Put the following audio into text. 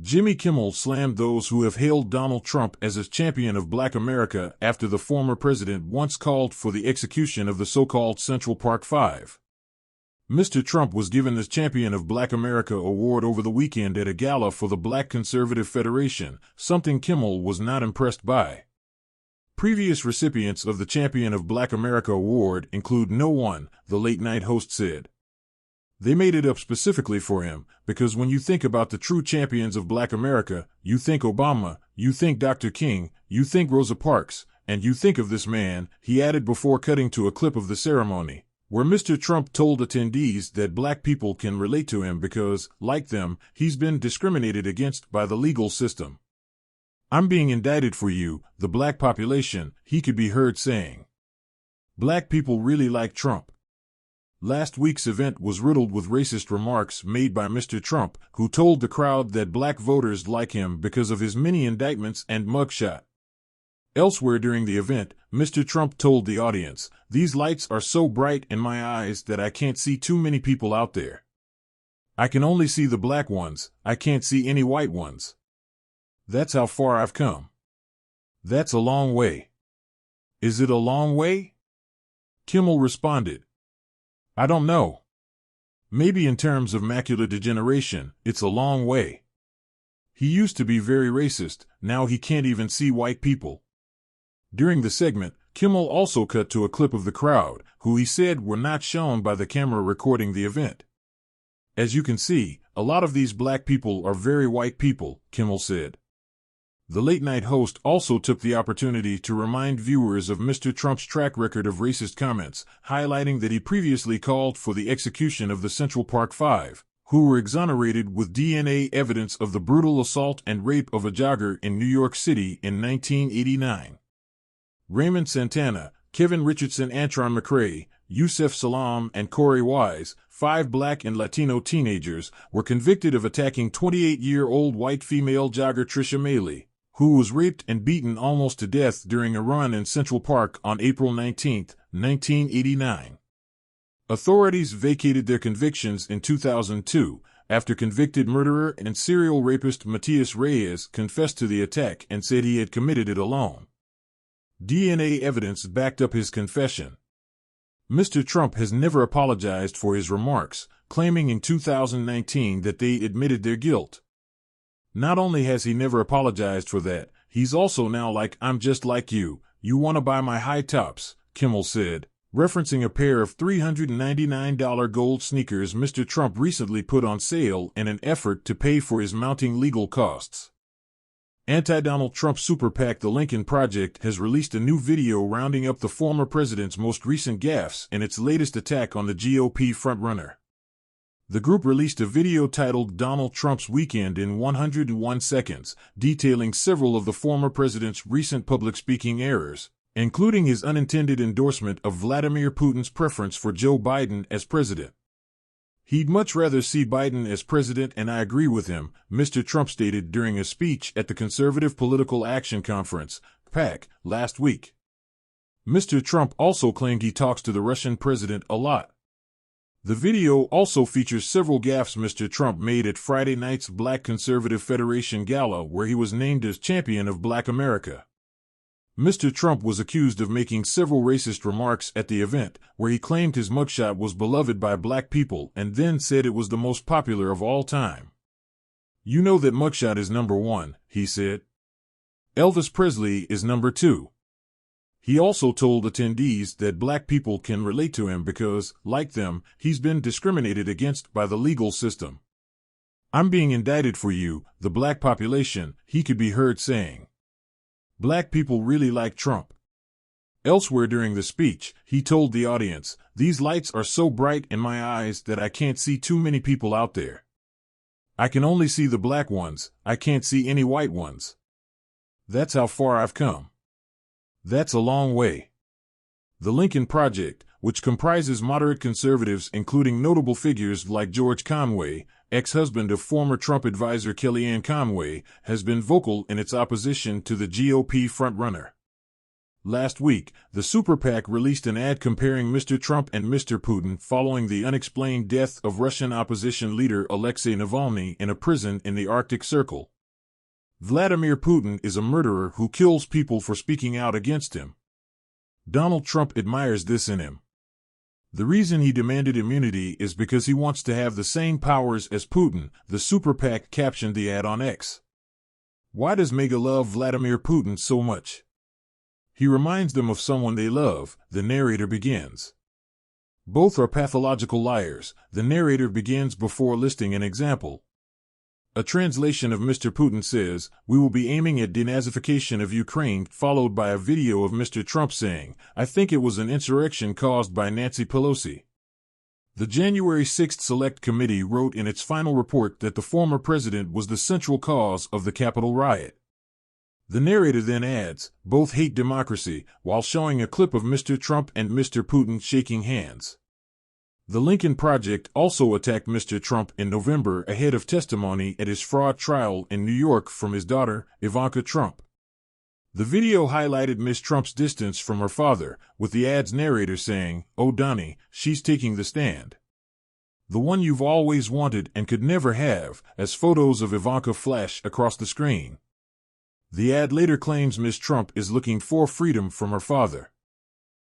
Jimmy Kimmel slammed those who have hailed Donald Trump as a champion of Black America after the former president once called for the execution of the so-called Central Park Five. Mr. Trump was given the Champion of Black America award over the weekend at a gala for the Black Conservative Federation, something Kimmel was not impressed by. Previous recipients of the Champion of Black America award include no one, the late-night host said. They made it up specifically for him, because when you think about the true champions of Black America, you think Obama, you think Dr. King, you think Rosa Parks, and you think of this man, he added before cutting to a clip of the ceremony, where Mr. Trump told attendees that Black people can relate to him because, like them, he's been discriminated against by the legal system. "I'm being indicted for you, the Black population," he could be heard saying. Black people really like Trump. Last week's event was riddled with racist remarks made by Mr. Trump, who told the crowd that Black voters like him because of his many indictments and mugshot. Elsewhere during the event, Mr. Trump told the audience, "These lights are so bright in my eyes that I can't see too many people out there. I can only see the Black ones, I can't see any white ones. That's how far I've come." "That's a long way." "Is it a long way?" Kimmel responded. "I don't know. Maybe in terms of macular degeneration, it's a long way. He used to be very racist, now he can't even see white people." During the segment, Kimmel also cut to a clip of the crowd, who he said were not shown by the camera recording the event. "As you can see, a lot of these Black people are very white people," Kimmel said. The late-night host also took the opportunity to remind viewers of Mr. Trump's track record of racist comments, highlighting that he previously called for the execution of the Central Park Five, who were exonerated with DNA evidence of the brutal assault and rape of a jogger in New York City in 1989. Raymond Santana, Kevin Richardson, Antron McCray, Yusef Salaam, and Corey Wise, 5 Black and Latino teenagers, were convicted of attacking 28-year-old white female jogger Tricia Mailey, who was raped and beaten almost to death during a run in Central Park on April 19, 1989. Authorities vacated their convictions in 2002, after convicted murderer and serial rapist Matias Reyes confessed to the attack and said he had committed it alone. DNA evidence backed up his confession. Mr. Trump has never apologized for his remarks, claiming in 2019 that they admitted their guilt. Not only has he never apologized for that, he's also now like, "I'm just like you want to buy my high tops," Kimmel said, referencing a pair of $399 gold sneakers Mr. Trump recently put on sale in an effort to pay for his mounting legal costs. Anti-Donald Trump super PAC The Lincoln Project has released a new video rounding up the former president's most recent gaffes in its latest attack on the GOP frontrunner. The group released a video titled Donald Trump's Weekend in 101 Seconds, detailing several of the former president's recent public speaking errors, including his unintended endorsement of Vladimir Putin's preference for Joe Biden as president. "He'd much rather see Biden as president, and I agree with him," Mr. Trump stated during a speech at the Conservative Political Action Conference, PAC, last week. Mr. Trump also claimed he talks to the Russian president a lot. The video also features several gaffes Mr. Trump made at Friday night's Black Conservative Federation Gala, where he was named as Champion of Black America. Mr. Trump was accused of making several racist remarks at the event, where he claimed his mugshot was beloved by Black people and then said it was the most popular of all time. "You know that mugshot is number 1, he said. "Elvis Presley is number 2. He also told attendees that Black people can relate to him because, like them, he's been discriminated against by the legal system. "I'm being indicted for you, the Black population," he could be heard saying. Black people really like Trump. Elsewhere during the speech, he told the audience, "These lights are so bright in my eyes that I can't see too many people out there. I can only see the Black ones, I can't see any white ones. That's how far I've come. That's a long way." The Lincoln Project, which comprises moderate conservatives including notable figures like George Conway, ex-husband of former Trump advisor Kellyanne Conway, has been vocal in its opposition to the GOP frontrunner. Last week, the Super PAC released an ad comparing Mr. Trump and Mr. Putin following the unexplained death of Russian opposition leader Alexei Navalny in a prison in the Arctic Circle. Vladimir Putin is a murderer who kills people for speaking out against him. Donald Trump admires this in him. The reason he demanded immunity is because he wants to have the same powers as Putin, the Super PAC captioned the ad on X. Why does MAGA love Vladimir Putin so much? He reminds them of someone they love, the narrator begins. Both are pathological liars, the narrator begins before listing an example. A translation of Mr. Putin says, "We will be aiming at denazification of Ukraine," followed by a video of Mr. Trump saying, "I think it was an insurrection caused by Nancy Pelosi." The January 6th Select Committee wrote in its final report that the former president was the central cause of the Capitol riot. The narrator then adds, "Both hate democracy," while showing a clip of Mr. Trump and Mr. Putin shaking hands. The Lincoln Project also attacked Mr. Trump in November ahead of testimony at his fraud trial in New York from his daughter, Ivanka Trump. The video highlighted Ms. Trump's distance from her father, with the ad's narrator saying, "Oh Donnie, she's taking the stand. The one you've always wanted and could never have," as photos of Ivanka flash across the screen. The ad later claims Ms. Trump is looking for freedom from her father.